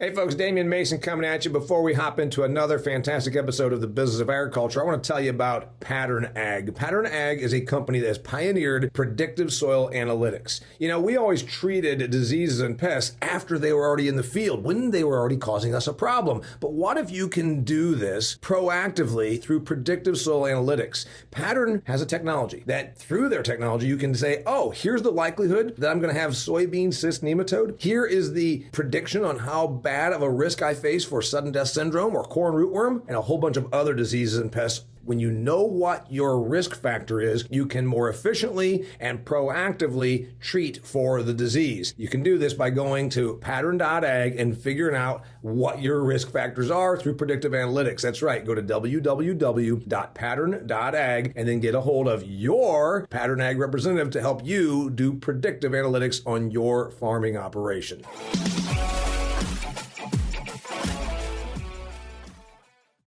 Hey folks, Damian Mason coming at you. Before we hop into another fantastic episode of the Business of Agriculture, I want to tell you about Pattern Ag. Pattern Ag is a company that has pioneered predictive soil analytics. You know, we always treated diseases and pests after they were already in the field, when they were already causing us a problem. But what if you can do this proactively through predictive soil analytics? Pattern has a technology that through their technology, you can say, oh, here's the likelihood that I'm going to have soybean cyst nematode. Here is the prediction on how bad of a risk I face for sudden death syndrome or corn rootworm and a whole bunch of other diseases and pests. When you know what your risk factor is, you can more efficiently and proactively treat for the disease. You can do this by going to pattern.ag and figuring out what your risk factors are through predictive analytics. That's right. Go to www.pattern.ag and then get a hold of your Pattern Ag representative to help you do predictive analytics on your farming operation.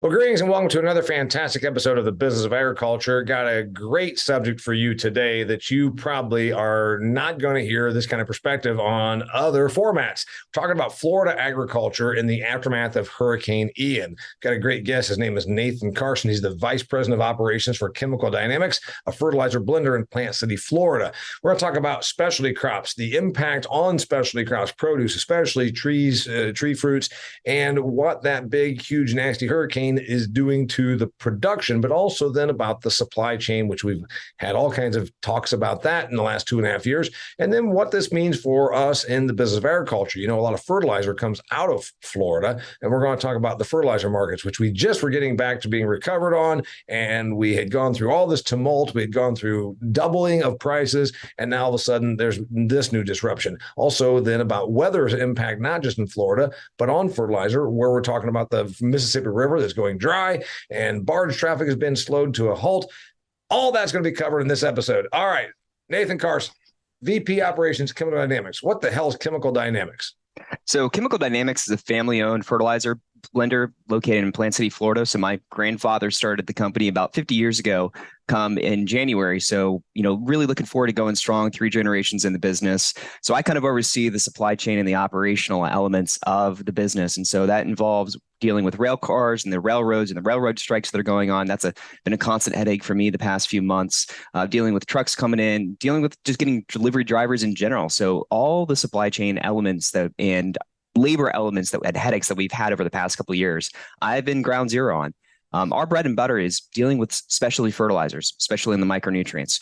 Well, greetings and welcome to another fantastic episode of the Business of Agriculture. Got a great subject for you today that you probably are not going to hear this kind of perspective on other formats. We're talking about Florida agriculture in the aftermath of Hurricane Ian. Got a great guest. His name is Nathan Carson. He's the Vice President of Operations for Chemical Dynamics, a fertilizer blender in Plant City, Florida. We're going to talk about specialty crops, the impact on specialty crops, produce, especially trees, tree fruits, and what that big, huge, nasty hurricane is doing to the production, but also then about the supply chain, which we've had all kinds of talks about that in the last 2.5 years. And then what this means for us in the business of agriculture. You know, a lot of fertilizer comes out of Florida, and we're going to talk about the fertilizer markets, which we just were getting back to being recovered on. And we had gone through all this tumult. We had gone through doubling of prices. And now all of a sudden there's this new disruption. Also then about weather's impact, not just in Florida, but on fertilizer, where we're talking about the Mississippi River that's going dry and barge traffic has been slowed to a halt. All that's going to be covered in this episode. All right, Nathan Carson, VP Operations, Chemical Dynamics. What the hell is Chemical Dynamics? So Chemical Dynamics is a family-owned fertilizer blender located in Plant City, Florida. So my grandfather started the company about 50 years ago, come in January. So, really looking forward to going strong, 3 generations in the business. So I kind of oversee the supply chain and the operational elements of the business. And so that involves dealing with rail cars and the railroads and the railroad strikes that are going on. That's been a constant headache for me the past few months, dealing with trucks coming in, dealing with just getting delivery drivers in general. So all the supply chain elements and labor elements that had headaches that we've had over the past couple of years, I've been ground zero on. Our bread and butter is dealing with specialty fertilizers, especially in the micronutrients.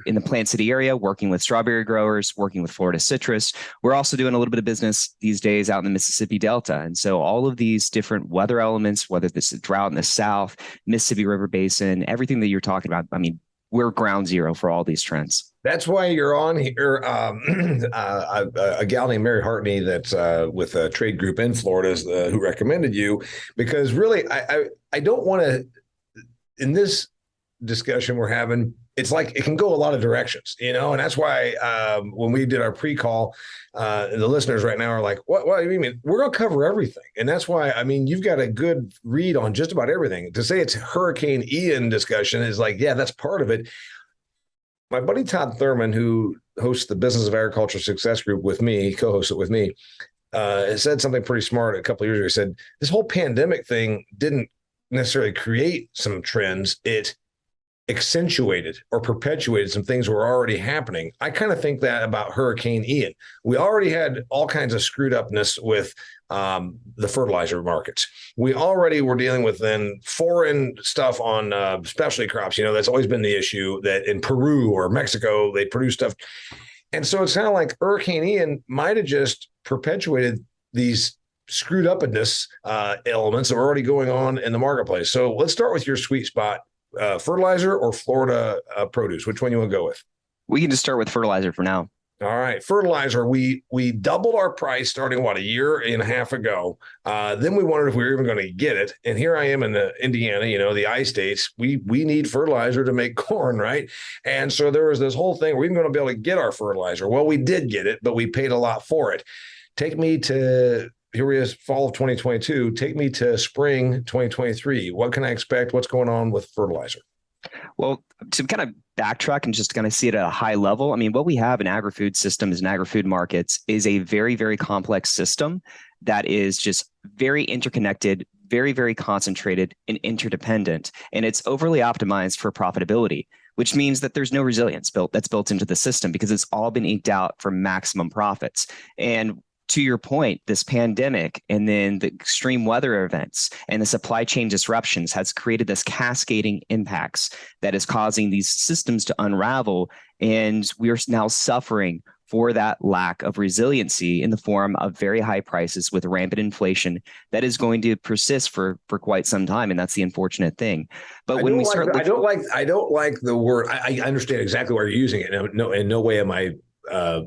In the Plant City area, working with strawberry growers, working with Florida citrus. We're also doing a little bit of business these days out in the Mississippi Delta. And so all of these different weather elements, whether this is drought in the South, Mississippi River Basin, everything that you're talking about, we're ground zero for all these trends. That's why you're on here. A gal named Mary Hartney that's with a trade group in Florida who recommended you, because really I don't want to, in this discussion we're having, it's like it can go a lot of directions, and that's why when we did our pre-call, the listeners right now are like, what do you mean? We're going to cover everything. And that's why, you've got a good read on just about everything. To say it's Hurricane Ian discussion is like, yeah, that's part of it. My buddy Todd Thurman, who hosts the Business of Agriculture Success Group with me, he co-hosts it with me, said something pretty smart a couple of years ago. He said, this whole pandemic thing didn't necessarily create some trends. It accentuated or perpetuated some things that were already happening. I kind of think that about Hurricane Ian. We already had all kinds of screwed upness with the fertilizer markets. We already were dealing with then foreign stuff on specialty crops. That's always been the issue, that in Peru or Mexico, they produce stuff. And so it's kind of like Hurricane Ian might have just perpetuated these screwed upness elements that were already going on in the marketplace. So let's start with your sweet spot, fertilizer or Florida produce. Which one you want to go with? We can just start with fertilizer for now. All right. Fertilizer, we doubled our price starting, a year and a half ago. Then we wondered if we were even going to get it. And here I am in Indiana, the I states. We need fertilizer to make corn, right? And so there was this whole thing. We're even going to be able to get our fertilizer. Well, we did get it, but we paid a lot for it. Take me to, here we is, fall of 2022. Take me to spring 2023. What can I expect? What's going on with fertilizer? Well, to kind of backtrack and just kind of see it at a high level, I mean, what we have in agri-food systems and agri-food markets is a very, very complex system that is just very interconnected, very, very concentrated and interdependent. And it's overly optimized for profitability, which means that there's no resilience built into the system because it's all been eked out for maximum profits. And to your point, this pandemic and then the extreme weather events and the supply chain disruptions has created this cascading impacts that is causing these systems to unravel. And we are now suffering for that lack of resiliency in the form of very high prices with rampant inflation that is going to persist for quite some time. And that's the unfortunate thing. But when we start looking, I don't like the word. I understand exactly why you're using it. No, in no way am I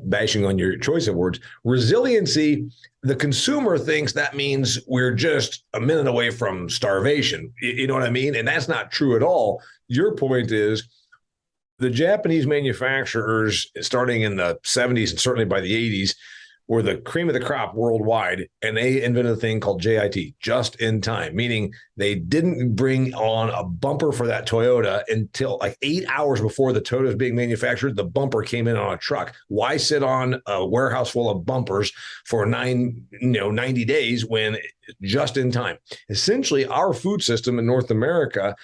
bashing on your choice of words. Resiliency, the consumer thinks that means we're just a minute away from starvation. You know what I mean? And that's not true at all. Your point is the Japanese manufacturers, starting in the 70s and certainly by the 80s, were the cream of the crop worldwide, and they invented a thing called JIT, just in time, meaning they didn't bring on a bumper for that Toyota until like 8 hours before the Toyota was being manufactured. The bumper came in on a truck. Why sit on a warehouse full of bumpers for 90 days when just in time? Essentially, our food system in North America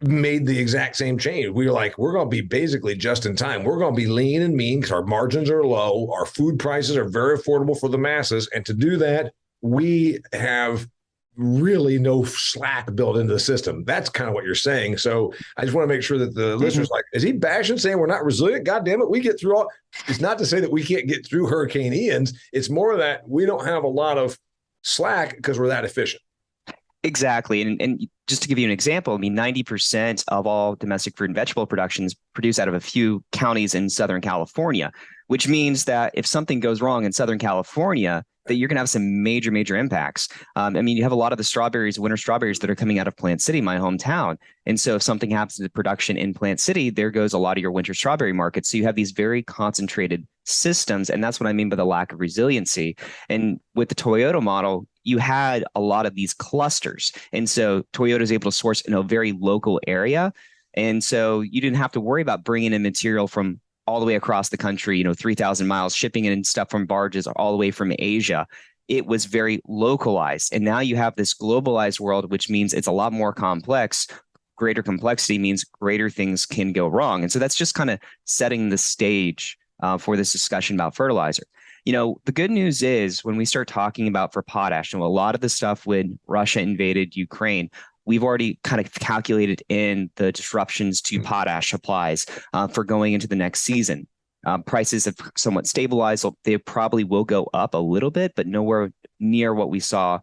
made the exact same change. We were like, we're going to be basically just in time. We're going to be lean and mean because our margins are low. Our food prices are very affordable for the masses. And to do that, we have really no slack built into the system. That's kind of what you're saying. So I just want to make sure that the listeners like, is he bashing saying we're not resilient? God damn it. We get through all. It's not to say that we can't get through Hurricane Ian's. It's more that we don't have a lot of slack because we're that efficient. Exactly. And just to give you an example, I mean, 90% of all domestic fruit and vegetable production is produced out of a few counties in Southern California, which means that if something goes wrong in Southern California, that you're going to have some major, major impacts. I mean, you have a lot of the strawberries, winter strawberries that are coming out of Plant City, my hometown. And so if something happens to the production in Plant City, there goes a lot of your winter strawberry markets. So you have these very concentrated systems. And that's what I mean by the lack of resiliency. And with the Toyota model, you had a lot of these clusters. And so Toyota is able to source in a very local area. And so you didn't have to worry about bringing in material from all the way across the country, 3,000 miles, shipping in stuff from barges all the way from Asia. It was very localized. And now you have this globalized world, which means it's a lot more complex. Greater complexity means greater things can go wrong. And so that's just kind of setting the stage for this discussion about fertilizer. The good news is when we start talking about for potash, a lot of the stuff when Russia invaded Ukraine, we've already kind of calculated in the disruptions to potash supplies for going into the next season. Prices have somewhat stabilized. They probably will go up a little bit, but nowhere near what we saw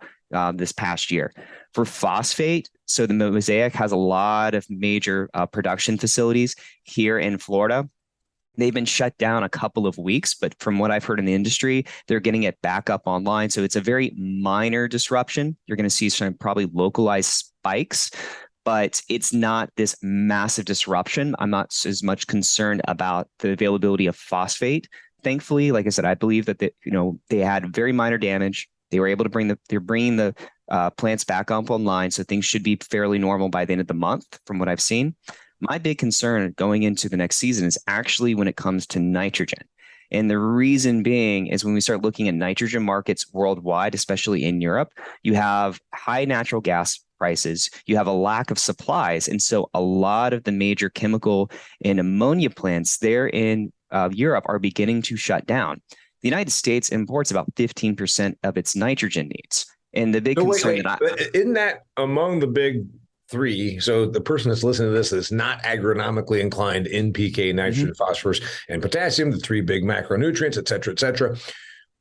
this past year. For phosphate, so the Mosaic has a lot of major production facilities here in Florida. They've been shut down a couple of weeks, but from what I've heard in the industry, they're getting it back up online. So it's a very minor disruption. You're going to see some probably localized spikes, but it's not this massive disruption. I'm not as much concerned about the availability of phosphate. Thankfully, like I said, I believe that they had very minor damage. They were able to they're bringing the plants back up online. So things should be fairly normal by the end of the month from what I've seen. My big concern going into the next season is actually when it comes to nitrogen. And the reason being is when we start looking at nitrogen markets worldwide, especially in Europe, you have high natural gas prices, you have a lack of supplies. And so a lot of the major chemical and ammonia plants there in Europe are beginning to shut down. The United States imports about 15% of its nitrogen needs. And the big concern isn't that among the big three? So the person that's listening to this is not agronomically inclined, NPK, nitrogen, phosphorus, and potassium, the three big macronutrients, et cetera, et cetera.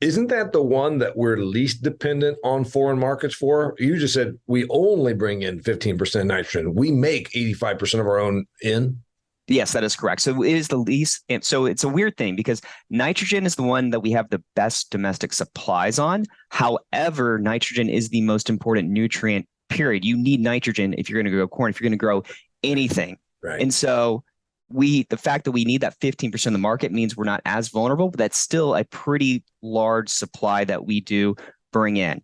Isn't that the one that we're least dependent on foreign markets for? You just said we only bring in 15% nitrogen. We make 85% of our own in. Yes, that is correct. So it is the least. So it's a weird thing because nitrogen is the one that we have the best domestic supplies on. However, nitrogen is the most important nutrient, period. You need nitrogen if you're going to grow corn, if you're going to grow anything. Right. And so the fact that we need that 15% of the market means we're not as vulnerable, but that's still a pretty large supply that we do bring in.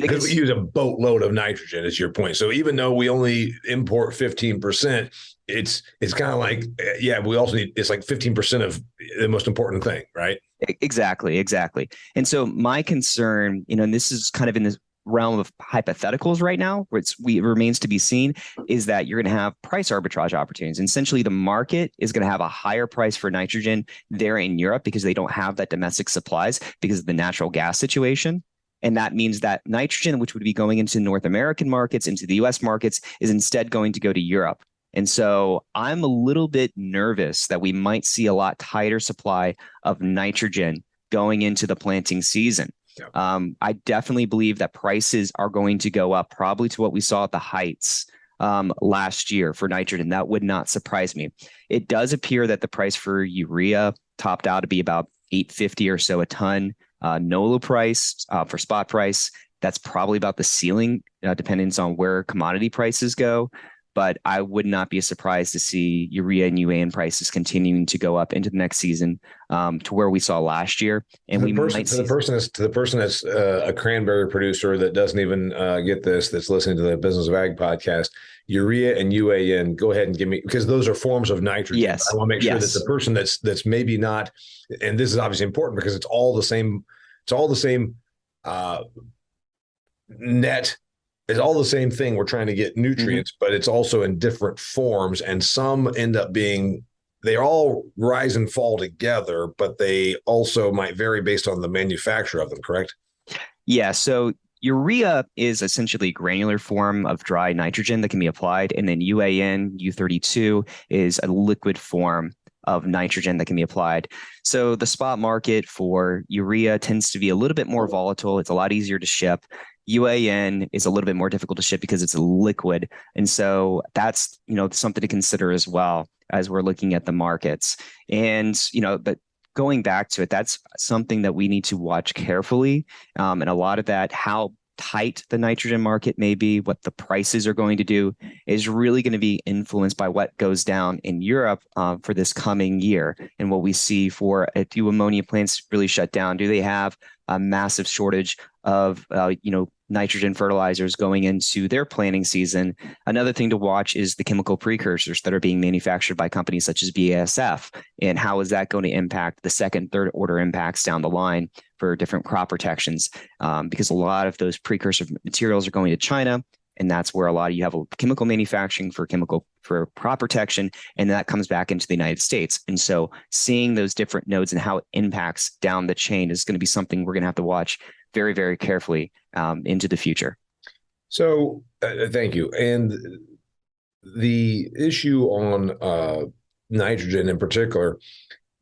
Because we use a boatload of nitrogen, is your point. So even though we only import 15%, it's kind of like, yeah, we also need, it's like 15% of the most important thing, right? Exactly. And so my concern, and this is kind of in this realm of hypotheticals right now, where it remains to be seen, is that you're going to have price arbitrage opportunities. And essentially, the market is going to have a higher price for nitrogen there in Europe because they don't have that domestic supplies because of the natural gas situation. And that means that nitrogen, which would be going into North American markets, into the US markets, is instead going to go to Europe. And so I'm a little bit nervous that we might see a lot tighter supply of nitrogen going into the planting season. I definitely believe that prices are going to go up, probably to what we saw at the heights last year for nitrogen. That would not surprise me. It does appear that the price for urea topped out to be about $850 or so a ton. NOLA price for spot price, that's probably about the ceiling, depending on where commodity prices go. But I would not be surprised to see urea and UAN prices continuing to go up into the next season to where we saw last year. And to the person that's a cranberry producer that doesn't even get this, that's listening to the Business of Ag podcast, urea and UAN, go ahead and give me, because those are forms of nitrogen. Yes. I want to make sure that the person that's maybe not, and this is obviously important because it's all the same net. It's all the same thing. We're trying to get nutrients, but it's also in different forms. And some end up being, they all rise and fall together, but they also might vary based on the manufacturer of them, correct? Yeah. So urea is essentially a granular form of dry nitrogen that can be applied. And then UAN, U32, is a liquid form of nitrogen that can be applied. So the spot market for urea tends to be a little bit more volatile. It's a lot easier to ship. UAN is a little bit more difficult to ship because it's a liquid. And so that's, something to consider as well as we're looking at the markets. And, but going back to it, that's something that we need to watch carefully. And a lot of that, how tight the nitrogen market may be, what the prices are going to do, is really going to be influenced by what goes down in Europe for this coming year. And what we see for, do ammonia plants really shut down? Do they have a massive shortage of, nitrogen fertilizers going into their planting season? Another thing to watch is the chemical precursors that are being manufactured by companies such as BASF. And how is that going to impact the second, third order impacts down the line for different crop protections? Because a lot of those precursor materials are going to China. And that's where a lot of you have chemical manufacturing for crop protection, and that comes back into the United States. And so seeing those different nodes and how it impacts down the chain is going to be something we're going to have to watch very, very carefully into the future. So thank you. And the issue on nitrogen in particular,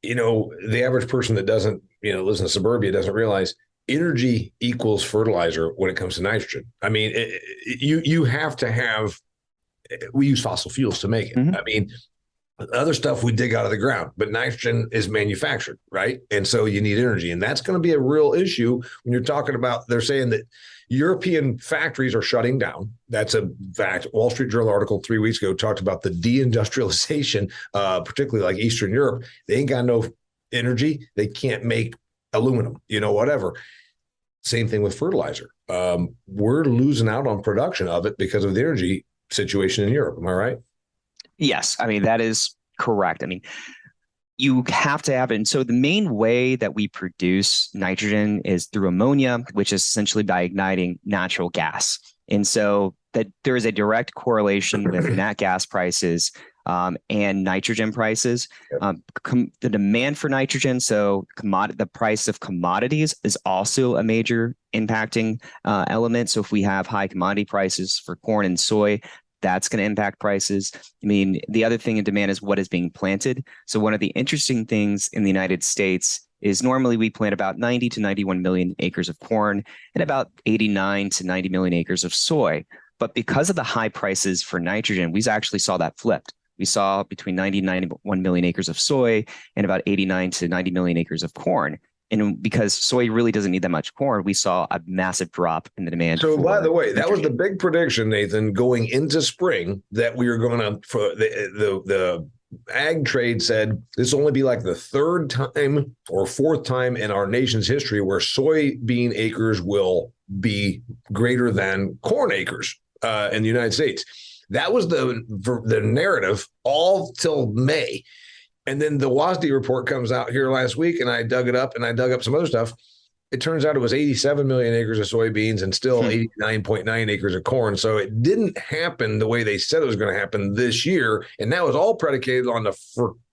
the average person that doesn't, lives in suburbia doesn't realize energy equals fertilizer when it comes to nitrogen. I mean, you have to have, we use fossil fuels to make it. I mean, other stuff we dig out of the ground, but nitrogen is manufactured, right? And so you need energy. And that's going to be a real issue when you're talking about, they're saying that European factories are shutting down. That's a fact. Wall Street Journal article 3 weeks ago talked about the deindustrialization, particularly like Eastern Europe. They ain't got no energy. They can't make aluminum, whatever. Same thing with fertilizer. We're losing out on production of it because of the energy situation in Europe. Am I right? Yes. I mean, that is correct. I mean, you have to have it. And so the main way that we produce nitrogen is through ammonia, which is essentially by igniting natural gas. And so that there is a direct correlation with nat gas prices and nitrogen prices. The demand for nitrogen, so the price of commodities, is also a major impacting element. So if we have high commodity prices for corn and soy, that's going to impact prices. I mean, the other thing in demand is what is being planted. So one of the interesting things in the United States is normally we plant about 90 to 91 million acres of corn and about 89 to 90 million acres of soy. But because of the high prices for nitrogen, we actually saw that flipped. We saw between 90 and 91 million acres of soy and about 89 to 90 million acres of corn. And because soy really doesn't need that much corn, we saw a massive drop in the demand. So, by the way, that was the big prediction, Nathan, going into spring, that we were going to, for the ag trade said this will only be like the third time or fourth time in our nation's history where soybean acres will be greater than corn acres in the United States. That was the narrative all till May. And then the WASDE report comes out here last week, and I dug it up and I dug up some other stuff. It turns out it was 87 million acres of soybeans and still 89.9 acres of corn. So it didn't happen the way they said it was going to happen this year. And that was all predicated on the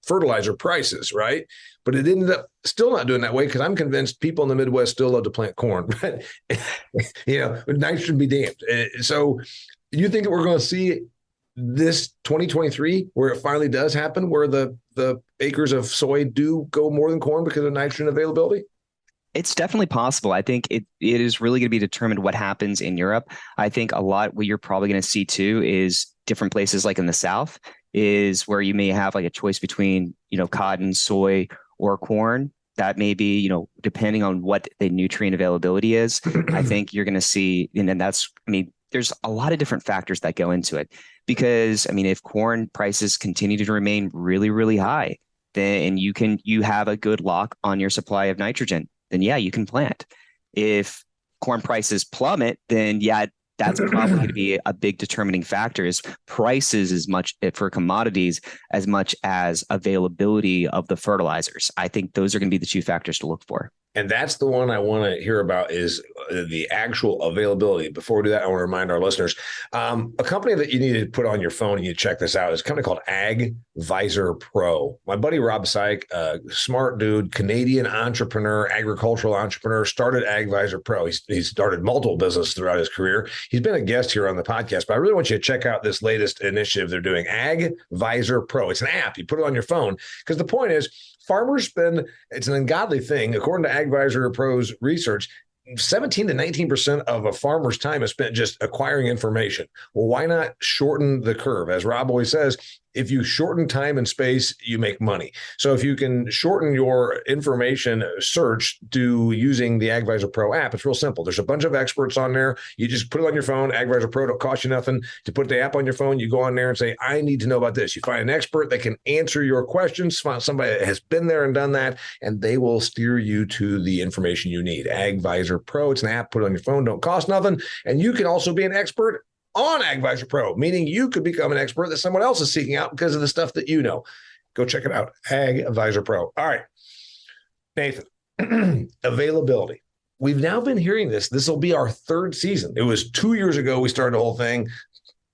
fertilizer prices, right? But it ended up still not doing that way because I'm convinced people in the Midwest still love to plant corn. But, nitrogen be damned. So you think that we're going to see this 2023 where it finally does happen, where the acres of soy do go more than corn because of nitrogen availability? It's definitely possible. I think it is really going to be determined what happens in Europe. I think a lot what you're probably going to see too is different places like in the South is where you may have like a choice between, cotton, soy, or corn. That may be, depending on what the nutrient availability is. I think you're going to see, and then there's a lot of different factors that go into it because, if corn prices continue to remain really, really high, then you have a good lock on your supply of nitrogen, then yeah, you can plant. If corn prices plummet, then yeah, that's probably going to be a big determining factor is prices as much for commodities as much as availability of the fertilizers. I think those are going to be the two factors to look for. And that's the one I want to hear about is the actual availability. Before we do that, I want to remind our listeners, a company that you need to put on your phone and you check this out is a company called AgVisor Pro. My buddy Rob Syke, smart dude, Canadian entrepreneur, agricultural entrepreneur, started AgVisor Pro. He's started multiple businesses throughout his career. He's been a guest here on the podcast, but I really want you to check out this latest initiative they're doing, AgVisor Pro. It's an app. You put it on your phone because the point is, farmers spend, it's an ungodly thing, according to AgVisor Pro's research, 17 to 19% of a farmer's time is spent just acquiring information. Well, why not shorten the curve? As Rob always says, if you shorten time and space, you make money. So if you can shorten your information search to using the AgVisor Pro app, it's real simple. There's a bunch of experts on there. You just put it on your phone. AgVisor Pro don't cost you nothing to put the app on your phone. You go on there and say, I need to know about this. You find an expert that can answer your questions, find somebody that has been there and done that, and they will steer you to the information you need. AgVisor Pro, it's an app, put it on your phone, don't cost nothing. And you can also be an expert on AgVisor Pro, meaning you could become an expert that someone else is seeking out because of the stuff that you know. Go check it out, AgVisor Pro. All right, Nathan, availability. We've now been hearing this. This will be our third season. It was 2 years ago we started the whole thing.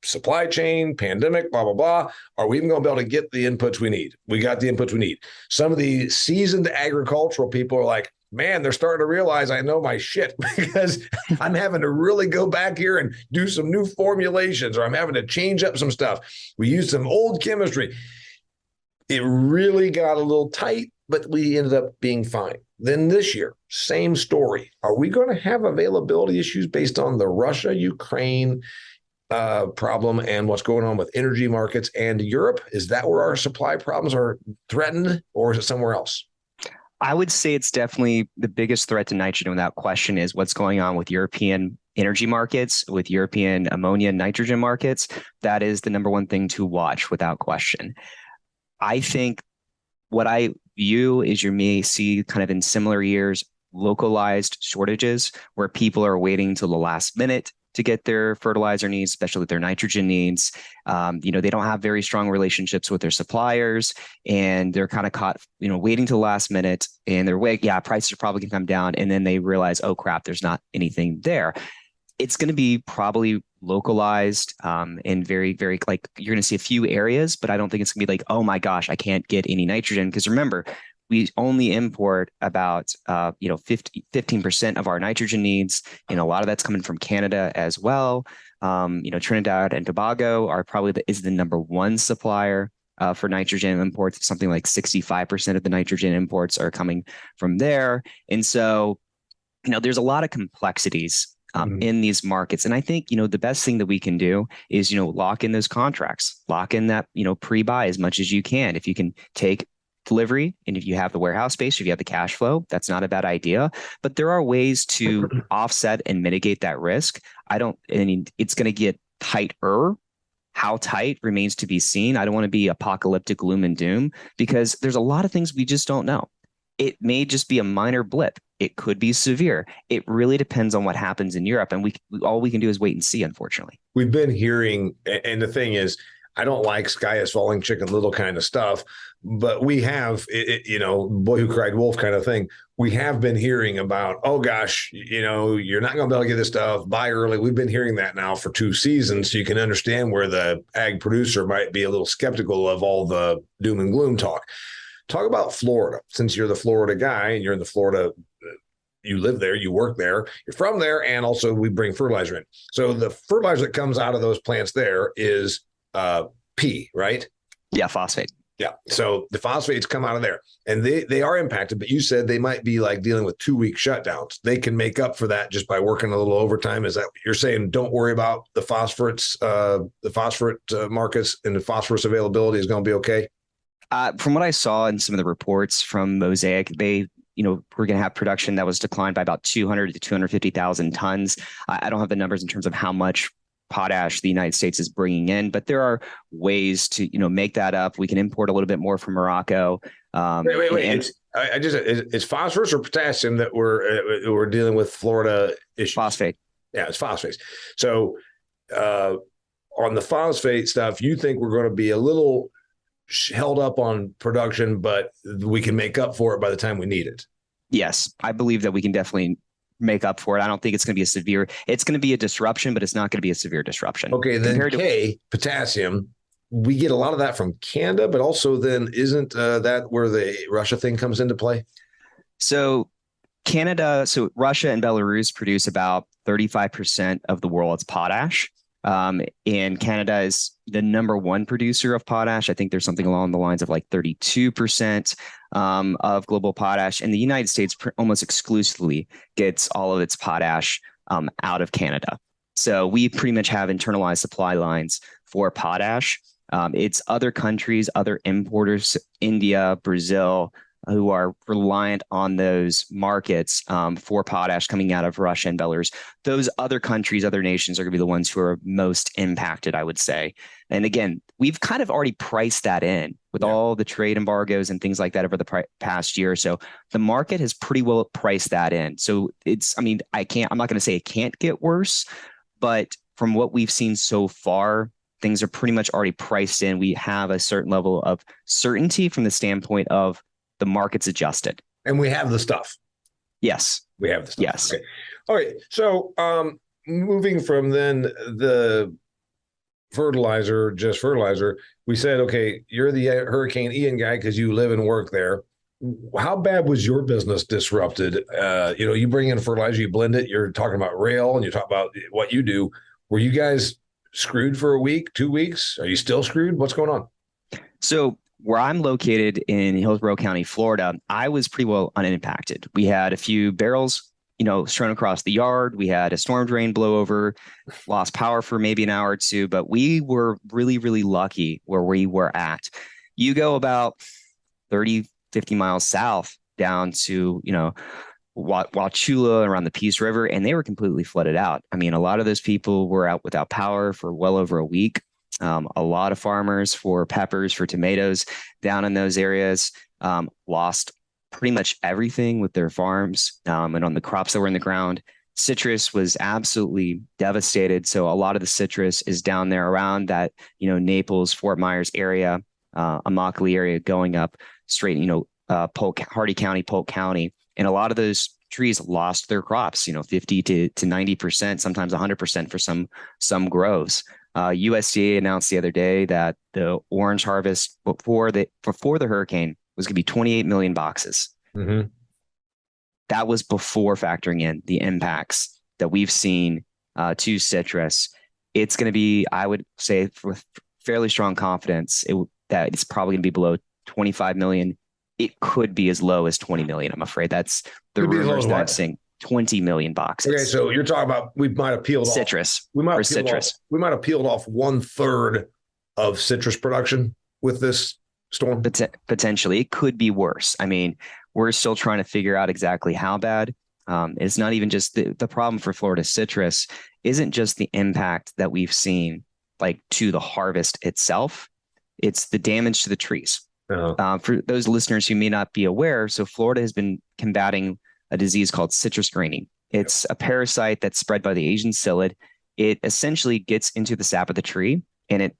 Supply chain, pandemic, blah, blah, blah. Are we even going to be able to get the inputs we need? We got the inputs we need. Some of the seasoned agricultural people are like, man, they're starting to realize I know my shit because I'm having to really go back here and do some new formulations, or I'm having to change up some stuff. We used some old chemistry. It really got a little tight, but we ended up being fine. Then this year, same story. Are we going to have availability issues based on the Russia-Ukraine problem and what's going on with energy markets and Europe? Is that where our supply problems are threatened, or is it somewhere else? I would say it's definitely the biggest threat to nitrogen without question is what's going on with European energy markets, with European ammonia and nitrogen markets. That is the number one thing to watch without question. I think what I view is you may see kind of in similar years, localized shortages where people are waiting till the last minute to get their fertilizer needs, especially their nitrogen needs. They don't have very strong relationships with their suppliers, and they're kind of caught, waiting to the last minute, and they're prices are probably going to come down, and then they realize, oh crap, there's not anything there. It's going to be probably localized and very, very, like, you're going to see a few areas, but I don't think it's going to be like, oh my gosh, I can't get any nitrogen. Because remember, we only import about 15% of our nitrogen needs, and a lot of that's coming from Canada as well. Trinidad and Tobago is the number one supplier for nitrogen imports. Something like 65% of the nitrogen imports are coming from there, and so there's a lot of complexities in these markets. And I think the best thing that we can do is lock in those contracts, lock in that pre-buy as much as you can. If you can take delivery, and if you have the warehouse space, if you have the cash flow, that's not a bad idea. But there are ways to offset and mitigate that risk. It's going to get tighter. How tight remains to be seen. I don't want to be apocalyptic gloom and doom because there's a lot of things we just don't know. It may just be a minor blip it could be severe. It really depends on what happens in Europe, and all we can do is wait and see, unfortunately. We've been hearing, and the thing is, I don't like sky is falling, chicken little kind of stuff, but we have, boy who cried wolf kind of thing. We have been hearing about, oh gosh, you're not going to be able to get this stuff, buy early. We've been hearing that now for 2 seasons. So you can understand where the ag producer might be a little skeptical of all the doom and gloom talk. Talk about Florida, since you're the Florida guy and you're in the Florida, you live there, you work there, you're from there, and also we bring fertilizer in. So the fertilizer that comes out of those plants there is P, right? Yeah, phosphate. Yeah. So the phosphates come out of there, and they are impacted, but you said they might be like dealing with 2-week shutdowns. They can make up for that just by working a little overtime. Is that what you're saying? Don't worry about the phosphorates, the phosphorate markets, and the phosphorus availability is going to be okay? From what I saw in some of the reports from Mosaic, we're going to have production that was declined by about 200 to 250,000 tons. I don't have the numbers in terms of how much potash the United States is bringing in, but there are ways to, make that up. We can import a little bit more from Morocco. Wait. It's phosphorus or potassium that we're dealing with Florida issues? Phosphate. Yeah, it's phosphates. So on the phosphate stuff, you think we're going to be a little held up on production, but we can make up for it by the time we need it? Yes, I believe that we can definitely make up for it. I don't think it's going to be it's going to be a disruption, but it's not going to be a severe disruption. Okay, then potassium, we get a lot of that from Canada, but also then isn't that where the Russia thing comes into play? So Russia and Belarus produce about 35% of the world's potash. And Canada is the number one producer of potash. I think there's something along the lines of like 32% of global potash. And the United States almost exclusively gets all of its potash out of Canada. So we pretty much have internalized supply lines for potash. It's other countries, other importers, India, Brazil, who are reliant on those markets for potash coming out of Russia and Belarus. Those other countries, other nations are going to be the ones who are most impacted, I would say. And again, we've kind of already priced that in with all the trade embargoes and things like that over the past year. So the market has pretty well priced that in. So I'm not going to say it can't get worse, but from what we've seen so far, things are pretty much already priced in. We have a certain level of certainty from the standpoint of the market's adjusted. And we have the stuff. Yes. We have the stuff. Yes. Okay. All right. So moving from then the fertilizer, we said, okay, you're the Hurricane Ian guy because you live and work there. How bad was your business disrupted? You bring in fertilizer, you blend it, you're talking about rail, and you talk about what you do. Were you guys screwed for a week, 2 weeks? Are you still screwed? What's going on? So where I'm located in Hillsborough County, Florida, I was pretty well unimpacted. We had a few barrels, strewn across the yard. We had a storm drain blow over, lost power for maybe an hour or two, but we were really, really lucky where we were at. You go about 30, 50 miles south down to, Wauchula around the Peace River, and they were completely flooded out. I mean, a lot of those people were out without power for well over a week. A lot of farmers for peppers, for tomatoes down in those areas lost pretty much everything with their farms and on the crops that were in the ground. Citrus was absolutely devastated. So a lot of the citrus is down there around that, Naples, Fort Myers area, Immokalee area going up straight, Hardy County, Polk County. And a lot of those trees lost their crops, 50 to 90%, sometimes 100% for some groves. USDA announced the other day that the orange harvest before the hurricane was going to be 28 million boxes. Mm-hmm. That was before factoring in the impacts that we've seen to citrus. It's going to be, I would say, with fairly strong confidence, that it's probably going to be below 25 million. It could be as low as 20 million. I'm afraid that's the rumors that I'm seeing. 20 million boxes. Okay, so you're talking about we might have peeled citrus. We might have peeled off 1/3 of citrus production with this storm. Potentially, it could be worse. I mean, we're still trying to figure out exactly how bad. It's not even just the problem for Florida citrus isn't just the impact that we've seen like to the harvest itself. It's the damage to the trees. Uh-huh. For those listeners who may not be aware, so Florida has been combating a disease called citrus greening. It's a parasite that's spread by the Asian psyllid. It essentially gets into the sap of the tree, and it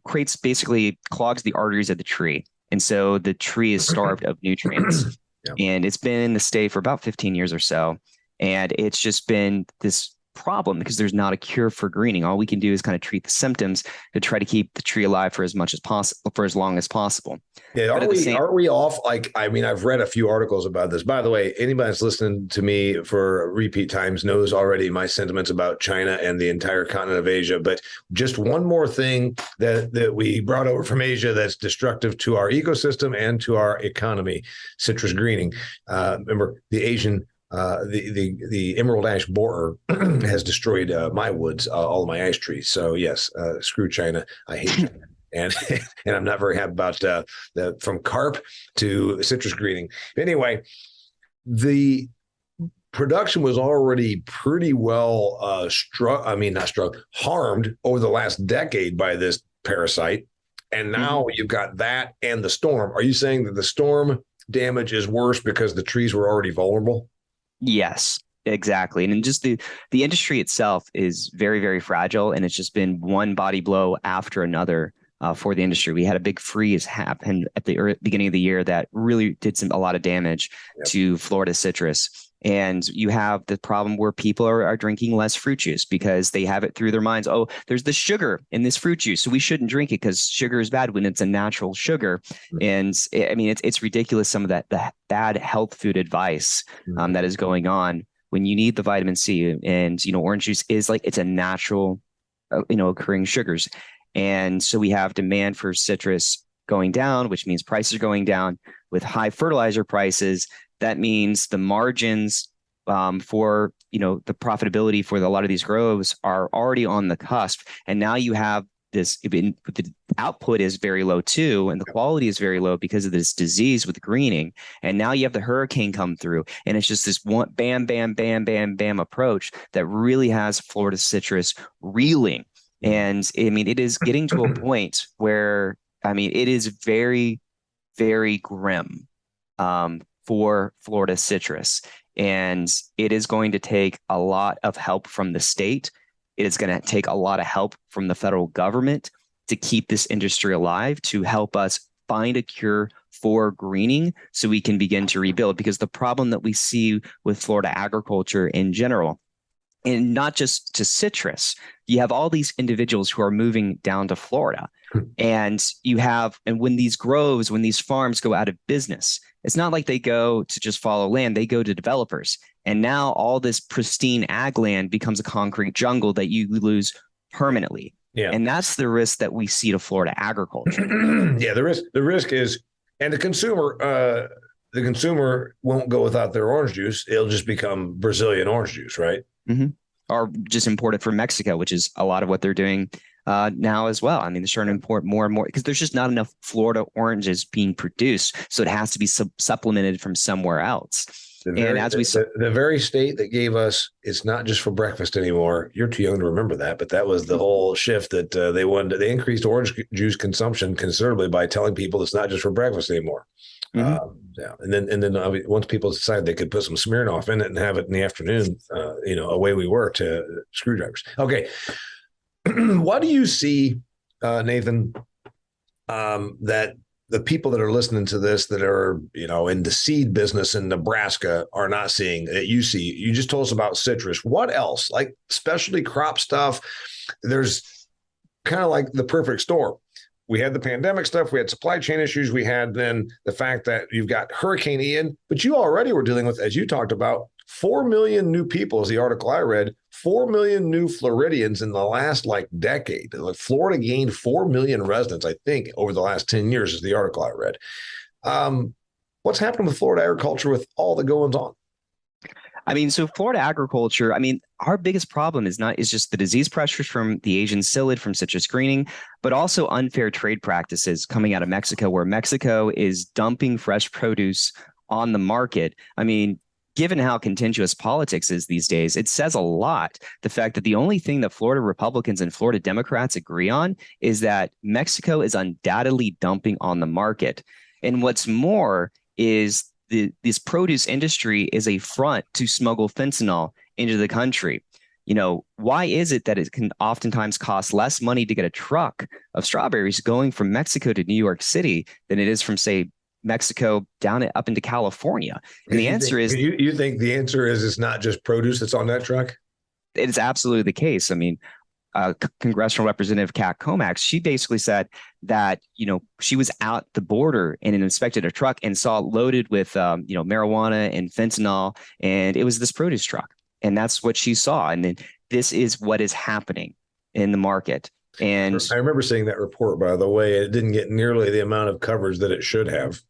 creates, basically clogs the arteries of the tree. And so the tree is starved of nutrients. Yeah. And it's been in the state for about 15 years or so. And it's just been this problem because there's not a cure for greening. All we can do is kind of treat the symptoms to try to keep the tree alive for as much as possible, for as long as possible. Yeah, are we off? Like, I mean, I've read a few articles about this. By the way, anybody that's listening to me for repeat times knows already my sentiments about China and the entire continent of Asia. But just one more thing that we brought over from Asia that's destructive to our ecosystem and to our economy: citrus greening. Remember, the Asian the emerald ash borer has destroyed my woods, all of my ash trees. So yes, screw China. I hate China. And and I'm not very happy about from carp to citrus greening. Anyway, the production was already pretty well harmed over the last decade by this parasite. And now you've got that and the storm. Are you saying that the storm damage is worse because the trees were already vulnerable? Yes, exactly. And just the industry itself is very, very fragile. And it's just been one body blow after another for the industry. We had a big freeze happen at the beginning of the year that really did a lot of damage to Florida citrus. And you have the problem where people are drinking less fruit juice because they have it through their minds. Oh, there's the sugar in this fruit juice, so we shouldn't drink it because sugar is bad when it's a natural sugar. And I mean, it's ridiculous, some of the bad health food advice that is going on when you need the vitamin C. And, orange juice is like, it's a natural, occurring sugars. And so we have demand for citrus going down, which means prices are going down. With high fertilizer prices, that means the margins for, the profitability for a lot of these groves are already on the cusp. And now you have this, the output is very low too, and the quality is very low because of this disease with greening. And now you have the hurricane come through, and it's just this one bam, bam, bam, bam, bam approach that really has Florida citrus reeling. And I mean, it is getting to a point where, I mean, it is very, very grim for Florida citrus. And it is going to take a lot of help from the state. It is going to take a lot of help from the federal government to keep this industry alive, to help us find a cure for greening so we can begin to rebuild. Because the problem that we see with Florida agriculture in general, and not just to citrus, you have all these individuals who are moving down to Florida. And when these groves, when these farms go out of business, it's not like they go to just follow land, they go to developers. And now all this pristine ag land becomes a concrete jungle that you lose permanently. Yeah. And that's the risk that we see to Florida agriculture. Yeah, the risk is, and the consumer won't go without their orange juice. It'll just become Brazilian orange juice, right? Or just import it from Mexico, which is a lot of what they're doing now as well. I mean, they're starting to import more and more because there's just not enough Florida oranges being produced. So it has to be supplemented from somewhere else. The very state that gave us, it's not just for breakfast anymore. You're too young to remember that, but that was the whole shift that they increased orange juice consumption considerably by telling people it's not just for breakfast anymore. Yeah. And then once people decided they could put some Smirnoff in it and have it in the afternoon, away we were to screwdrivers. Okay. What do you see, Nathan, that the people that are listening to this that are, in the seed business in Nebraska are not seeing that you see? You just told us about citrus. What else? Like specialty crop stuff? There's kind of like the perfect storm. We had the pandemic stuff. We had supply chain issues. We had then the fact that you've got Hurricane Ian, but you already were dealing with, as you talked about, 4 million new people, as the article I read, 4 million new Floridians in the last decade. Like Florida gained 4 million residents, I think, over the last 10 years, is the article I read. What's happened with Florida agriculture with all the goings on? I mean, so Florida agriculture, I mean, our biggest problem is just the disease pressures from the Asian psyllid, from citrus greening, but also unfair trade practices coming out of Mexico, where Mexico is dumping fresh produce on the market. I mean, given how contentious politics is these days, it says a lot. The fact that the only thing that Florida Republicans and Florida Democrats agree on is that Mexico is undoubtedly dumping on the market. And what's more is this produce industry is a front to smuggle fentanyl into the country. Why is it that it can oftentimes cost less money to get a truck of strawberries going from Mexico to New York City than it is from, say, Mexico up into California? And the answer is, you think the answer is it's not just produce that's on that truck? it is absolutely the case. I mean, Congressional Representative Kat Comax, she basically said that, she was out the border and inspected a truck and saw it loaded with, marijuana and fentanyl, and it was this produce truck. And that's what she saw. And then this is what is happening in the market. And I remember seeing that report, by the way. It didn't get nearly the amount of coverage that it should have.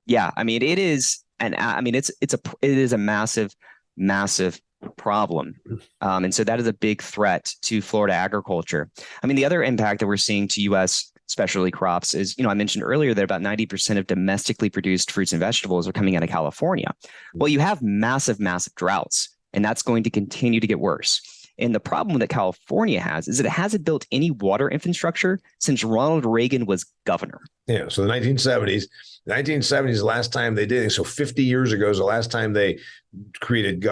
Yeah, I mean, it is a massive, massive problem. And so that is a big threat to Florida agriculture. I mean, the other impact that we're seeing to U.S. specialty crops is, I mentioned earlier that about 90% of domestically produced fruits and vegetables are coming out of California. Well, you have massive, massive droughts, and that's going to continue to get worse. And the problem that California has is that it hasn't built any water infrastructure since Ronald Reagan was governor. Yeah. So the 1970s, the last time they did it. So 50 years ago is the last time they created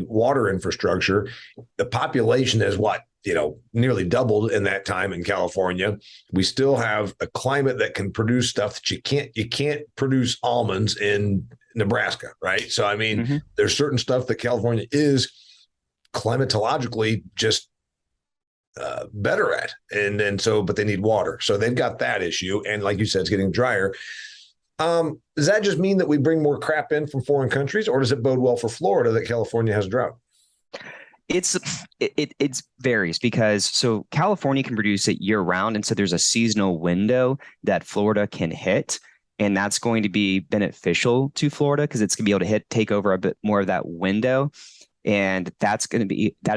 water infrastructure. The population is nearly doubled in that time in California. We still have a climate that can produce stuff that you can't produce almonds in Nebraska, right? So, I mean, there's certain stuff that California is climatologically just better at. But they need water. So they've got that issue. And like you said, it's getting drier. Does that just mean that we bring more crap in from foreign countries, or does it bode well for Florida that California has drought? It varies because so California can produce it year round. And so there's a seasonal window that Florida can hit. And that's going to be beneficial to Florida because it's going to be able to take over a bit more of that window. And that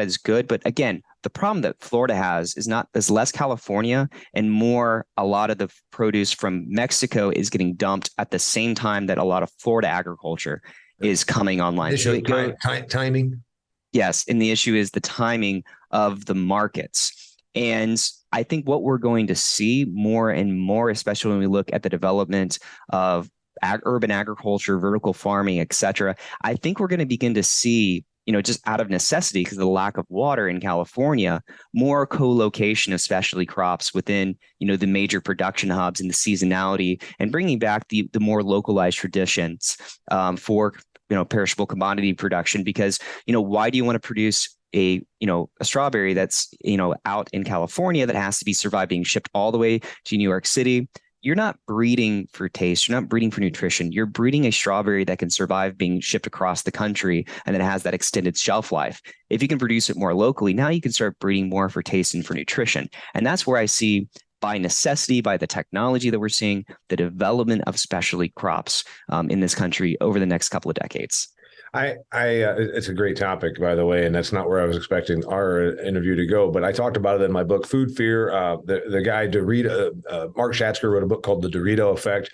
is good. But again, the problem that Florida has is less California and more a lot of the produce from Mexico is getting dumped at the same time that a lot of Florida agriculture is coming online. So timing. Yes. And the issue is the timing of the markets. And I think what we're going to see more and more, especially when we look at the development of urban agriculture, vertical farming, et cetera, I think we're going to begin to see, just out of necessity because of the lack of water in California, more co-location of specialty crops within, the major production hubs and the seasonality and bringing back the more localized traditions for, perishable commodity production. Because, why do you want to produce a strawberry that's, out in California that has to be survived being shipped all the way to New York City? You're not breeding for taste. You're not breeding for nutrition. You're breeding a strawberry that can survive being shipped across the country and then has that extended shelf life. If you can produce it more locally, now you can start breeding more for taste and for nutrition. And that's where I see, by necessity, by the technology that we're seeing, the development of specialty crops in this country over the next couple of decades. It's a great topic, by the way, and that's not where I was expecting our interview to go. But I talked about it in my book, Food Fear. The guy Mark Schatzker wrote a book called The Dorito Effect,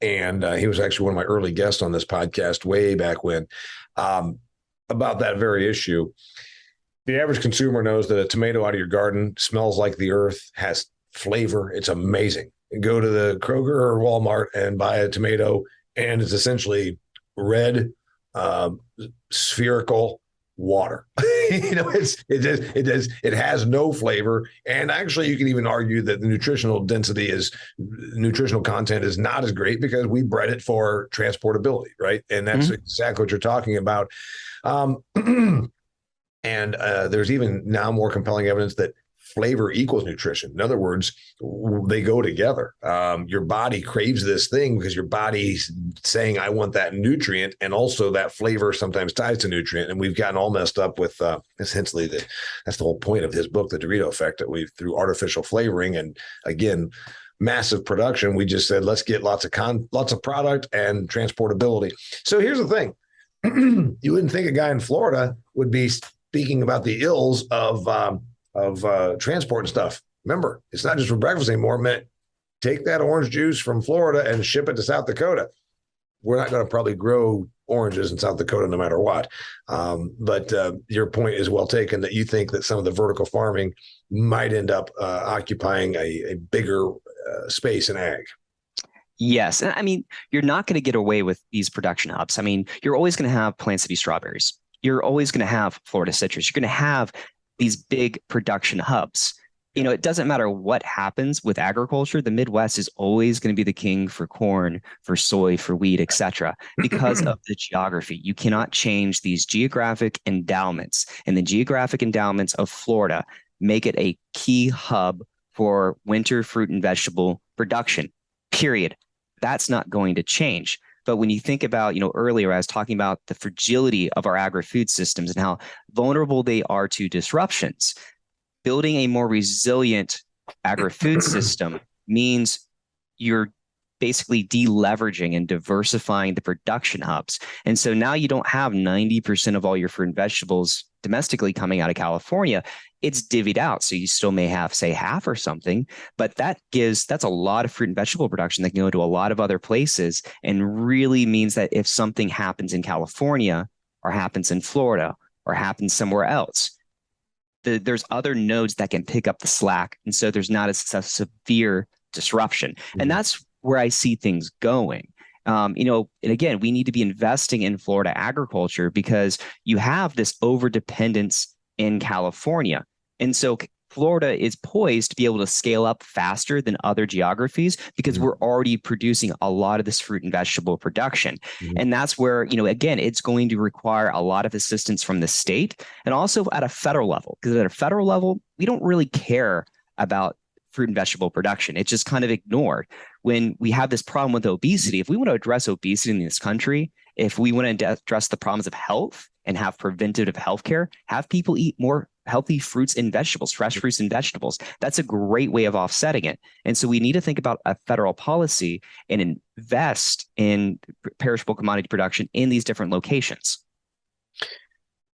and he was actually one of my early guests on this podcast way back when, about that very issue. The average consumer knows that a tomato out of your garden smells like the earth, has flavor. It's amazing. Go to the Kroger or Walmart and buy a tomato, and it's essentially red, spherical water. It has no flavor. And actually, you can even argue that the nutritional content is not as great because we bred it for transportability, right? And that's exactly what you're talking about. And there's even now more compelling evidence that flavor equals nutrition. In other words, they go together. Your body craves this thing because your body's saying, I want that nutrient. And also that flavor sometimes ties to nutrient. And we've gotten all messed up with essentially that's the whole point of his book, The Dorito Effect, that we've through artificial flavoring and again, massive production. We just said, let's get lots of product and transportability. So here's the thing. You wouldn't think a guy in Florida would be speaking about the ills of transport and stuff. Remember, it's not just for breakfast anymore. Man, take that orange juice from Florida and ship it to South Dakota. We're not going to probably grow oranges in South Dakota no matter what. But your point is well taken that you think that some of the vertical farming might end up occupying a bigger space in ag. Yes. And I mean, you're not going to get away with these production hubs. I mean, you're always going to have Plant City strawberries. You're always going to have Florida citrus. You're going to have these big production hubs. You Yeah. know, it doesn't matter what happens with agriculture, the Midwest is always going to be the king for corn, for soy, for wheat, etc., because of the geography. You cannot change these geographic endowments, and the geographic endowments of Florida make it a key hub for winter fruit and vegetable production. Period. That's not going to change. But when you think about, earlier I was talking about the fragility of our agri-food systems and how vulnerable they are to disruptions. Building a more resilient agri-food system means you're basically deleveraging and diversifying the production hubs. And so now you don't have 90% of all your fruit and vegetables domestically coming out of California. It's divvied out. So you still may have, say, half or something, but that's a lot of fruit and vegetable production that can go to a lot of other places and really means that if something happens in California or happens in Florida or happens somewhere else, there's other nodes that can pick up the slack. And so there's not a severe disruption. And that's where I see things going. And again, we need to be investing in Florida agriculture because you have this over dependence in California. And so Florida is poised to be able to scale up faster than other geographies because we're already producing a lot of this fruit and vegetable production. And that's where, again, it's going to require a lot of assistance from the state and also at a federal level, because at a federal level, we don't really care about fruit and vegetable production. It's just kind of ignored. When we have this problem with obesity, if we want to address obesity in this country, if we want to address the problems of health and have preventative health care, have people eat more healthy fruits and vegetables, fresh fruits and vegetables. That's a great way of offsetting it. And so we need to think about a federal policy and invest in perishable commodity production in these different locations.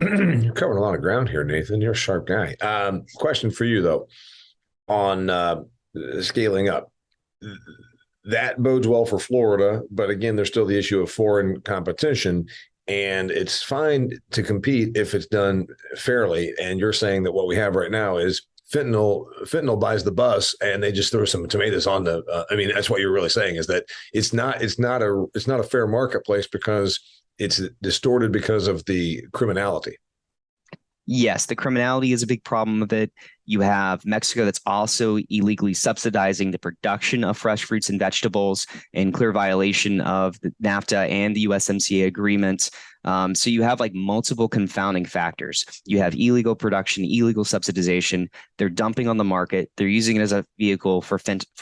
You're covering a lot of ground here, Nathan. You're a sharp guy. Question for you, though, on scaling up. That bodes well for Florida, but again, there's still the issue of foreign competition. And it's fine to compete if it's done fairly. And you're saying that what we have right now is fentanyl buys the bus and they just throw some tomatoes on the that's what you're really saying, is that it's not a fair marketplace because it's distorted because of the criminality. Yes, the criminality is a big problem of it. You have Mexico that's also illegally subsidizing the production of fresh fruits and vegetables in clear violation of the NAFTA and the USMCA agreements. So you have like multiple confounding factors. You have illegal production, illegal subsidization. They're dumping on the market. They're using it as a vehicle for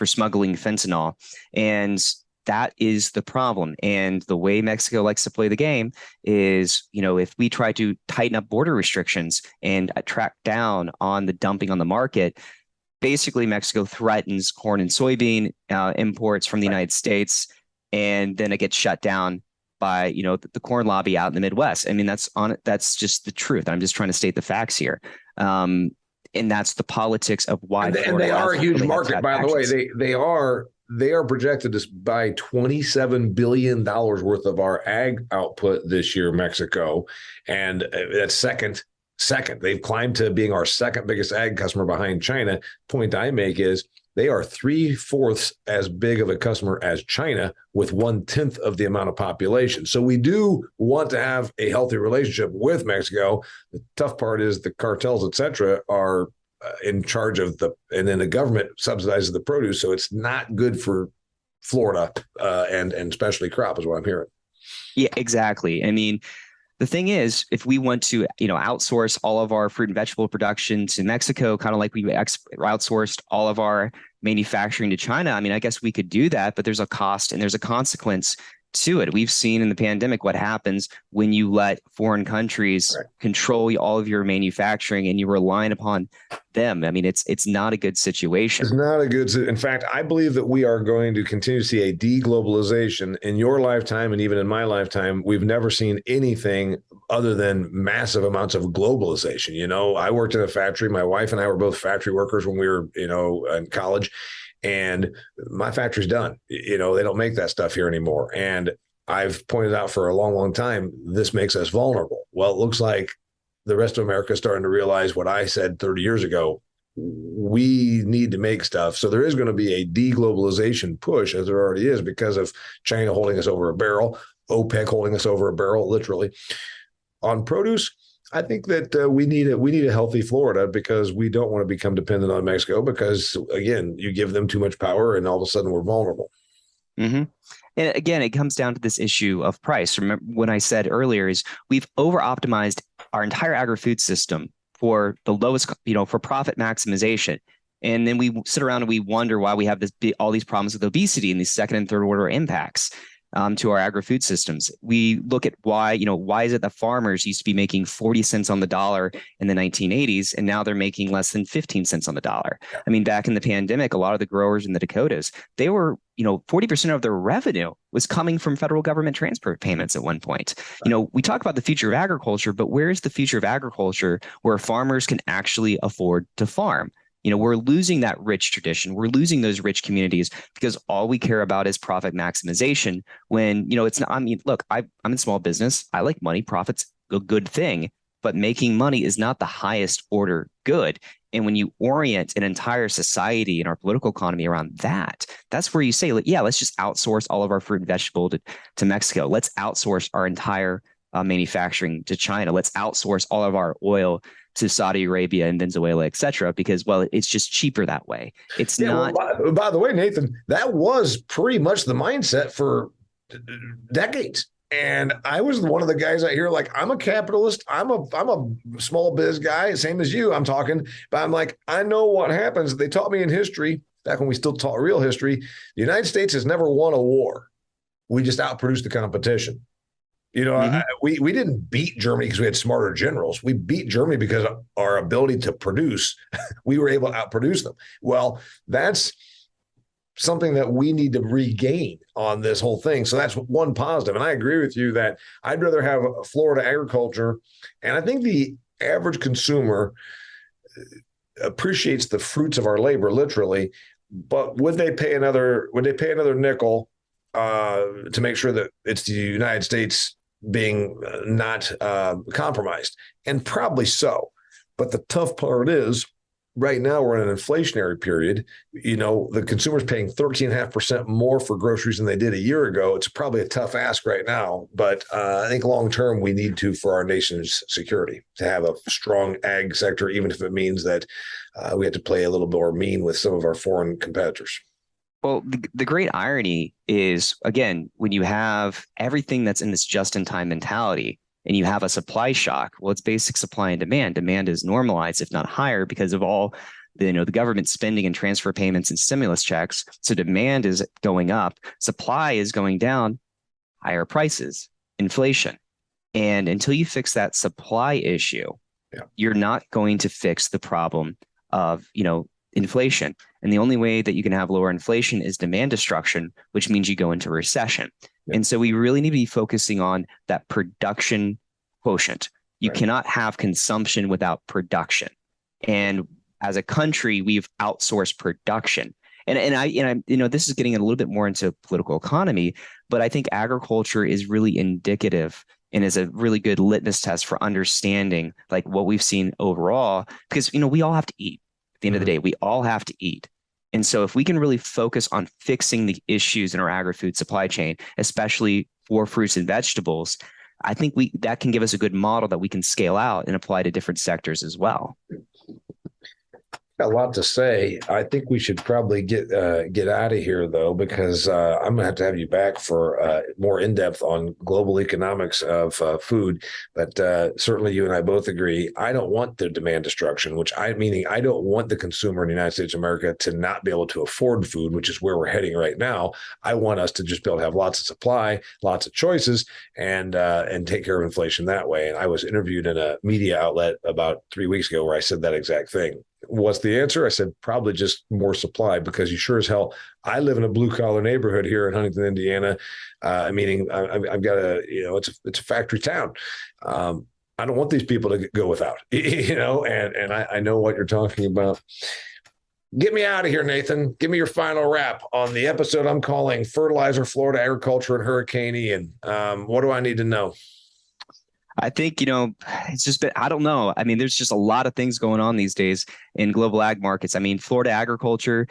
smuggling fentanyl. And that is the problem. And the way Mexico likes to play the game is, if we try to tighten up border restrictions and track down on the dumping on the market, basically Mexico threatens corn and soybean imports from the United States, and then it gets shut down by, the corn lobby out in the Midwest. I mean, that's just the truth. I'm just trying to state the facts here. And that's the politics of why. And they are a huge market, by the way. They are projected to buy $27 billion worth of our ag output this year, Mexico. And that's second. They've climbed to being our second biggest ag customer behind China. Point I make is they are 3/4 as big of a customer as China with 1/10 of the amount of population. So we do want to have a healthy relationship with Mexico. The tough part is the cartels, et cetera, are in charge of and then the government subsidizes the produce. So it's not good for Florida and especially crop is what I'm hearing. Yeah, exactly. I mean, the thing is, if we want to, outsource all of our fruit and vegetable production to Mexico, kind of like we outsourced all of our manufacturing to China, I mean, I guess we could do that, but there's a cost and there's a consequence to it. We've seen in the pandemic what happens when you let foreign countries control all of your manufacturing and you're relying upon them. I mean, it's not a good situation. It's not a good. In fact, I believe that we are going to continue to see a deglobalization in your lifetime and even in my lifetime. We've never seen anything other than massive amounts of globalization. I worked in a factory. My wife and I were both factory workers when we were, in college. And my factory's done. They don't make that stuff here anymore. And I've pointed out for a long, long time, this makes us vulnerable. Well, it looks like the rest of America is starting to realize what I said 30 years ago. we need to make stuff. So there is going to be a deglobalization push, as there already is, because of China holding us over a barrel, OPEC holding us over a barrel, literally. On produce, I think that we need a healthy Florida, because we don't want to become dependent on Mexico, because again, you give them too much power and all of a sudden we're vulnerable. Mm-hmm. And again, it comes down to this issue of price. Remember when I said earlier is we've over optimized our entire agri-food system for the lowest, for profit maximization. And then we sit around and we wonder why we have all these problems with obesity and these second and third order impacts to our agri-food systems. We look at why is it that farmers used to be making 40 cents on the dollar in the 1980s, and now they're making less than 15 cents on the dollar. I mean, back in the pandemic, a lot of the growers in the Dakotas, they were, 40% of their revenue was coming from federal government transfer payments at one point. We talk about the future of agriculture, but where's the future of agriculture where farmers can actually afford to farm? We're losing that rich tradition. We're losing those rich communities because all we care about is profit maximization when, it's not, look, I'm in small business. I like money. Profit's a good thing, but making money is not the highest order good. And when you orient an entire society and our political economy around that, that's where you say, let's just outsource all of our fruit and vegetable to Mexico. Let's outsource our entire manufacturing to China. Let's outsource all of our oil to Saudi Arabia and Venezuela, et cetera, because, it's just cheaper that way. It's not. Well, by the way, Nathan, that was pretty much the mindset for decades. And I was one of the guys out here, like, I'm a capitalist. I'm a small biz guy, same as you. I'm talking, but I'm like, I know what happens. They taught me in history, back when we still taught real history, the United States has never won a war. We just outproduced the competition. We didn't beat Germany because we had smarter generals. We beat Germany because of our ability to produce. We were able to outproduce them. Well, that's something that we need to regain on this whole thing. So that's one positive. And I agree with you that I'd rather have Florida agriculture. And I think the average consumer appreciates the fruits of our labor, literally. But would they pay another nickel to make sure that it's the United States being not compromised? And probably so. But the tough part is right now we're in an inflationary period. The consumer's paying 13.5% more for groceries than they did a year ago. It's probably a tough ask right now, but I think long term we need to, for our nation's security, to have a strong ag sector, even if it means that we have to play a little more mean with some of our foreign competitors. Well, the great irony is, again, when you have everything that's in this just-in-time mentality and you have a supply shock, well, it's basic supply and demand. Demand is normalized, if not higher, because of all the government spending and transfer payments and stimulus checks. So demand is going up, supply is going down, higher prices, inflation. And until you fix that supply issue, you're not going to fix the problem of, inflation. And the only way that you can have lower inflation is demand destruction, which means you go into recession. Yeah. And so we really need to be focusing on that production quotient. You cannot have consumption without production. And as a country, we've outsourced production. And I this is getting a little bit more into political economy, but I think agriculture is really indicative and is a really good litmus test for understanding like what we've seen overall, because we all have to eat. At the end of the day, we all have to eat. And so if we can really focus on fixing the issues in our agri-food supply chain, especially for fruits and vegetables, I think that can give us a good model that we can scale out and apply to different sectors as well. Got a lot to say. I think we should probably get out of here, though, because I'm going to have you back for more in-depth on global economics of food. But certainly you and I both agree, I don't want the demand destruction, meaning I don't want the consumer in the United States of America to not be able to afford food, which is where we're heading right now. I want us to just be able to have lots of supply, lots of choices, and take care of inflation that way. And I was interviewed in a media outlet about 3 weeks ago where I said that exact thing. What's the answer? I said, probably just more supply, because you sure as hell, I live in a blue collar neighborhood here in Huntington, Indiana. Meaning I've got it's a factory town. I don't want these people to go without, and I know what you're talking about. Get me out of here, Nathan. Give me your final wrap on the episode I'm calling Fertilizer, Florida Agriculture and Hurricane Ian. What do I need to know? I think, it's just been, I don't know. I mean, there's just a lot of things going on these days in global ag markets. I mean, Florida agriculture,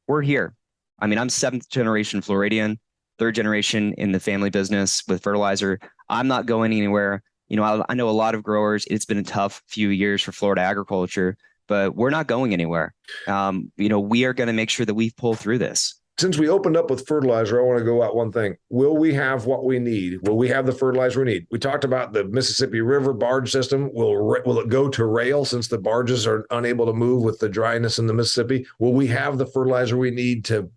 we're here. I mean, I'm seventh generation Floridian, third generation in the family business with fertilizer. I'm not going anywhere. I know a lot of growers. It's been a tough few years for Florida agriculture, but we're not going anywhere. We are going to make sure that we pull through this. Since we opened up with fertilizer, I want to go out one thing. Will we have what we need? Will we have the fertilizer we need? We talked about the Mississippi River barge system. Will it go to rail since the barges are unable to move with the dryness in the Mississippi? Will we have the fertilizer we need to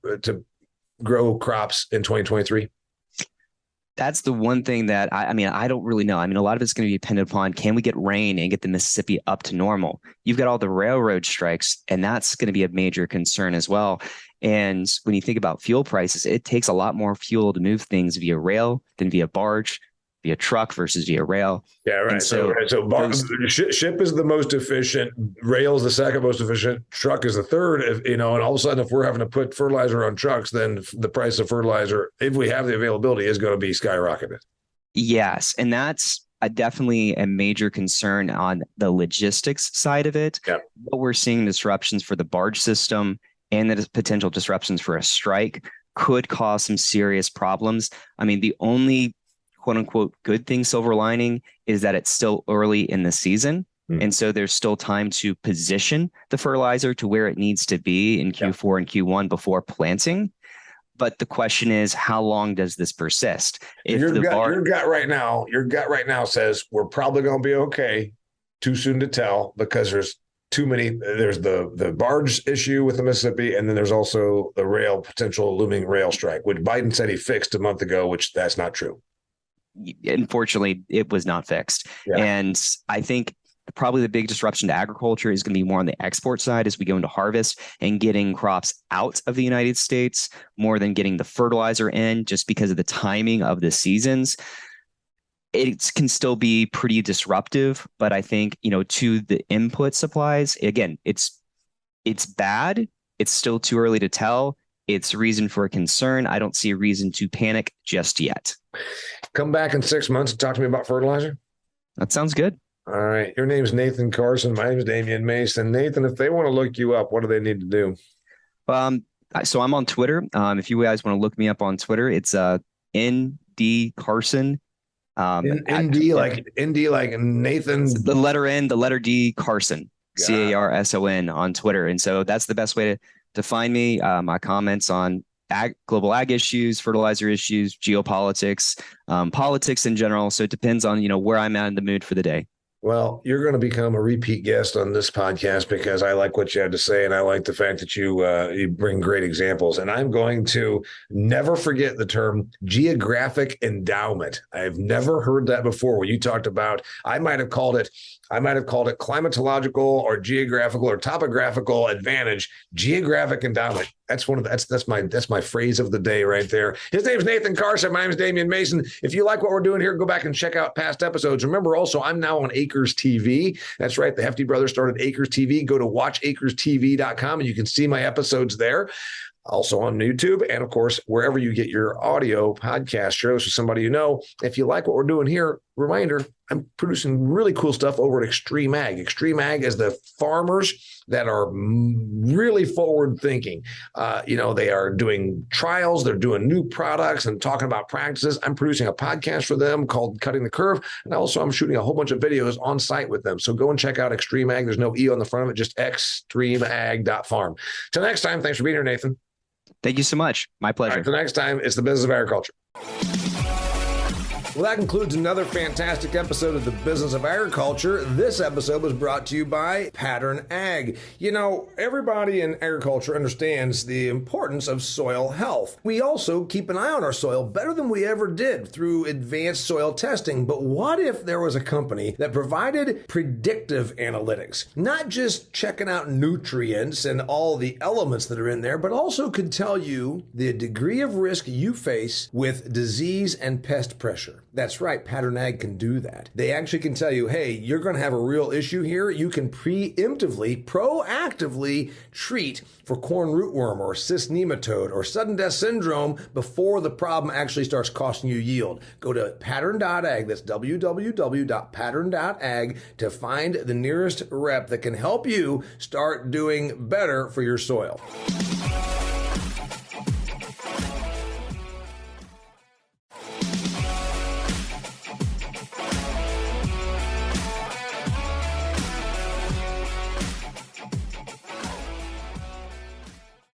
grow crops in 2023? That's the one thing that I don't really know. I mean, a lot of it's going to be dependent upon, can we get rain and get the Mississippi up to normal? You've got all the railroad strikes, and that's going to be a major concern as well. And when you think about fuel prices, it takes a lot more fuel to move things via rail than via barge, via truck versus via rail. Yeah, right. So ship is the most efficient, rail is the second most efficient, truck is the third. And all of a sudden, if we're having to put fertilizer on trucks, then the price of fertilizer, if we have the availability, is going to be skyrocketed. Yes, and that's definitely a major concern on the logistics side of it. Yeah. What we're seeing disruptions for the barge system and the potential disruptions for a strike could cause some serious problems. I mean, the only quote unquote good thing, silver lining, is that it's still early in the season. And so there's still time to position the fertilizer to where it needs to be in Q4 and Q1 before planting. But the question is, how long does this persist? If your gut right now says we're probably going to be okay. Too soon to tell, because there's too many. There's the barge issue with the Mississippi, and then there's also the potential looming rail strike, which Biden said he fixed a month ago, which that's not true. Unfortunately, it was not fixed. Yeah. And I think probably the big disruption to agriculture is going to be more on the export side as we go into harvest and getting crops out of the United States more than getting the fertilizer in, just because of the timing of the seasons. It can still be pretty disruptive, but I think, to the input supplies, again, it's bad. It's still too early to tell. It's reason for concern. I don't see a reason to panic just yet. Come back in 6 months and talk to me about fertilizer. That sounds good. All right. Your name's Nathan Carson. My name's Damian Mason. Nathan, if they want to look you up, what do they need to do? So I'm on Twitter. If you guys want to look me up on Twitter, it's ND Carson. ND like Nathan. The letter N, the letter D, Carson. Carson on Twitter. And so that's the best way to find me. My comments on global ag issues, fertilizer issues, geopolitics, politics in general. So it depends on, where I'm at in the mood for the day. Well, you're going to become a repeat guest on this podcast because I like what you had to say, and I like the fact that you bring great examples. And I'm going to never forget the term geographic endowment. I've never heard that before. When you talked about, I might have called it climatological or geographical or topographical advantage. Geographic endowment. That's that's my phrase of the day right there. His name's Nathan Carson. My name is Damian Mason. If you like what we're doing here, go back and check out past episodes. Remember also, I'm now on Acres TV. That's right. The Hefty Brothers started Acres TV. Go to watchacrestv.com and you can see my episodes there. Also on YouTube, and of course, wherever you get your audio podcast shows with somebody you know. If you like what we're doing here, reminder, I'm producing really cool stuff over at Extreme Ag. Extreme Ag is the farmers that are really forward thinking. They are doing trials, they're doing new products and talking about practices. I'm producing a podcast for them called Cutting the Curve. And also I'm shooting a whole bunch of videos on site with them. So go and check out Extreme Ag. There's no E on the front of it, just extremeag.farm. Till next time, thanks for being here, Nathan. Thank you so much. My pleasure. Till next time, it's the Business of Agriculture. Well, that concludes another fantastic episode of the Business of Agriculture. This episode was brought to you by Pattern Ag. Everybody in agriculture understands the importance of soil health. We also keep an eye on our soil better than we ever did through advanced soil testing. But what if there was a company that provided predictive analytics, not just checking out nutrients and all the elements that are in there, but also could tell you the degree of risk you face with disease and pest pressure? That's right. Pattern Ag can do that. They actually can tell you, hey, you're going to have a real issue here. You can preemptively, proactively treat for corn rootworm or cyst nematode or sudden death syndrome before the problem actually starts costing you yield. Go to pattern.ag, that's www.pattern.ag, to find the nearest rep that can help you start doing better for your soil.